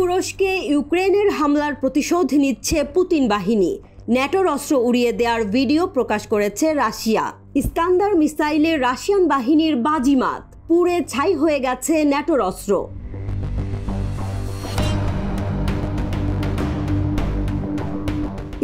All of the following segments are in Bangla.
তুরস্কে ইউক্রেনের হামলার প্রতিশোধ নিচ্ছে পুতিন বাহিনী। ন্যাটোর অস্ত্র উড়িয়ে দেওয়ার ভিডিও প্রকাশ করেছে রাশিয়া। ইস্কান্দার মিসাইলে রাশিয়ান বাহিনীর বাজিমাত, পুড়ে ছাই হয়ে গেছে ন্যাটোর অস্ত্র।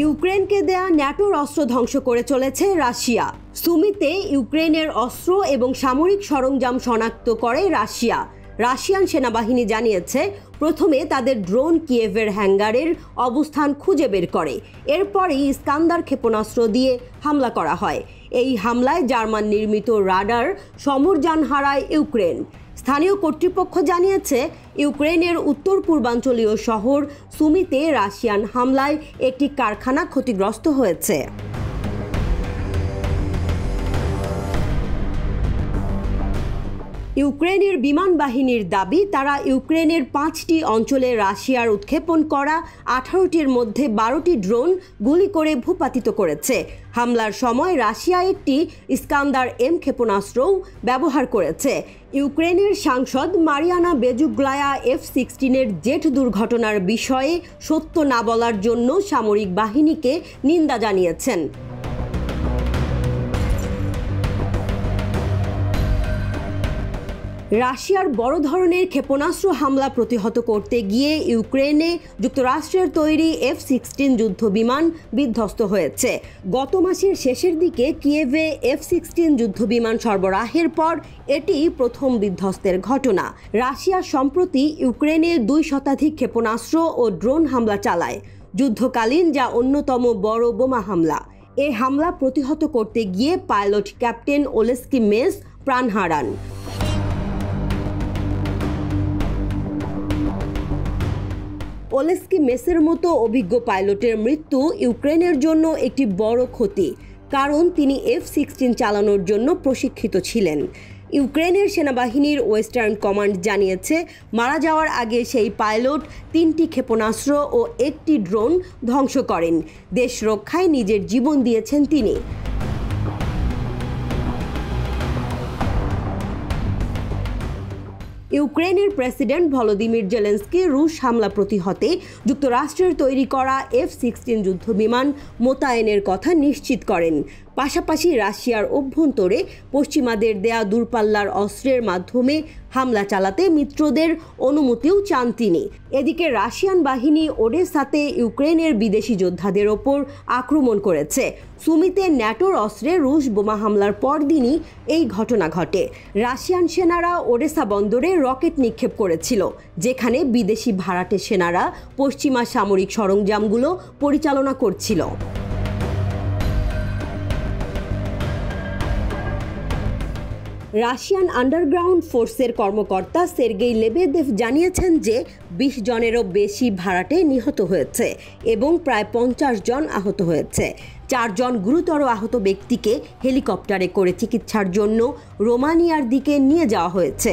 ইউক্রেনকে দেয়া ন্যাটোর অস্ত্র ধ্বংস করে চলেছে রাশিয়া। সুমিতে ইউক্রেনের অস্ত্র এবং সামরিক সরঞ্জাম শনাক্ত করে রাশিয়া। রাশিয়ান সেনাবাহিনী জানিয়েছে, প্রথমে তাদের ড্রোন কিয়েভের হ্যাঙ্গারের অবস্থান খুঁজে বের করে, এরপরই ইস্কান্দার ক্ষেপণাস্ত্র দিয়ে হামলা করা হয়। এই হামলায় জার্মান নির্মিত রাডার সমরযান হারায় ইউক্রেন। স্থানীয় কর্তৃপক্ষ জানিয়েছে, ইউক্রেনের উত্তর পূর্বাঞ্চলীয় শহর সুমিতে রাশিয়ান হামলায় একটি কারখানা ক্ষতিগ্রস্ত হয়েছে। ইউক্রেনের বিমান বাহিনীর দাবি, তারা ইউক্রেনের 5টি অঞ্চলে রাশিয়ার উৎক্ষেপণ করা 18টির মধ্যে 12টি ড্রোন গুলি করে ভূপাতিত করেছে। হামলার সময় রাশিয়া একটি ইস্কান্দার এম ক্ষেপণাস্ত্রও ব্যবহার করেছে। ইউক্রেনের সাংসদ মারিয়ানা বেজুগ্লায়া F-16 জেট দুর্ঘটনার বিষয়ে সত্য না বলার জন্য সামরিক বাহিনীকে নিন্দা জানিয়েছেন। রাশিয়ার বড় ধরনের ক্ষেপণাস্ত্র হামলা প্রতিহত করতে গিয়ে ইউক্রেনে যুক্তরাষ্ট্রের তৈরি F-16 যুদ্ধ বিমান বিধ্বস্ত হয়েছে। গত মাসের শেষের দিকে কিয়েভে F-16 যুদ্ধ বিমান সরবরাহের পর এটি প্রথম বিধ্বস্তের ঘটনা। রাশিয়া সম্প্রতি ইউক্রেনে 2 শতাধিক ক্ষেপণাস্ত্র ও ড্রোন হামলা চালায়, যুদ্ধকালীন যা অন্যতম বড় বোমা হামলা। এ হামলা প্রতিহত করতে গিয়ে পাইলট ক্যাপ্টেন ওলেস্কি মেস প্রাণ হারান। ওলেস্কি মেসের মতো অভিজ্ঞ পাইলটের মৃত্যু ইউক্রেনের জন্য একটি বড় ক্ষতি, কারণ তিনি F-16 চালানোর জন্য প্রশিক্ষিত ছিলেন। ইউক্রেনের সেনাবাহিনীর ওয়েস্টার্ন কমান্ড জানিয়েছে, মারা যাওয়ার আগে সেই পাইলট 3টি ক্ষেপণাস্ত্র ও 1টি ড্রোন ধ্বংস করেন। দেশ রক্ষায় নিজের জীবন দিয়েছেন তিনি। ইউক্রেনের প্রেসিডেন্ট ভলোদিমির জেলেন্সকি রুশ হামলা প্রতিহতে যুক্তরাষ্ট্রের তৈরি করা F-16 যুদ্ধবিমান মোতায়েনের কথা নিশ্চিত করেন। পাশাপাশি রাশিয়ার অভ্যন্তরে পশ্চিমাদের দেয়া দূরপাল্লার অস্ত্রের মাধ্যমে হামলা চালাতে মিত্রদের অনুমতিও চান তিনি। এদিকে রাশিয়ান বাহিনী ওডেসাতে ইউক্রেনের বিদেশি যোদ্ধাদের ওপর আক্রমণ করেছে। সুমিতে ন্যাটোর অস্ত্রে রুশ বোমা হামলার পরদিনই এই ঘটনা ঘটে। রাশিয়ান সেনারা ওডেসা বন্দরে রকেট নিক্ষেপ করেছিল, যেখানে বিদেশি ভাড়াটে সেনারা পশ্চিমা সামরিক সরঞ্জামগুলো পরিচালনা করছিল। রাশিয়ান আন্ডারগ্রাউন্ড ফোর্সের কর্মকর্তা সের্গেই লেবেদেভ জানিয়েছেন যে 20 জনেরও বেশি ভাড়াটে নিহত হয়েছে এবং প্রায় 50 জন আহত হয়েছে। 4 জন গুরুতর আহত ব্যক্তিকে হেলিকপ্টারে করে চিকিৎসার জন্য রোমানিয়ার দিকে নিয়ে যাওয়া হয়েছে।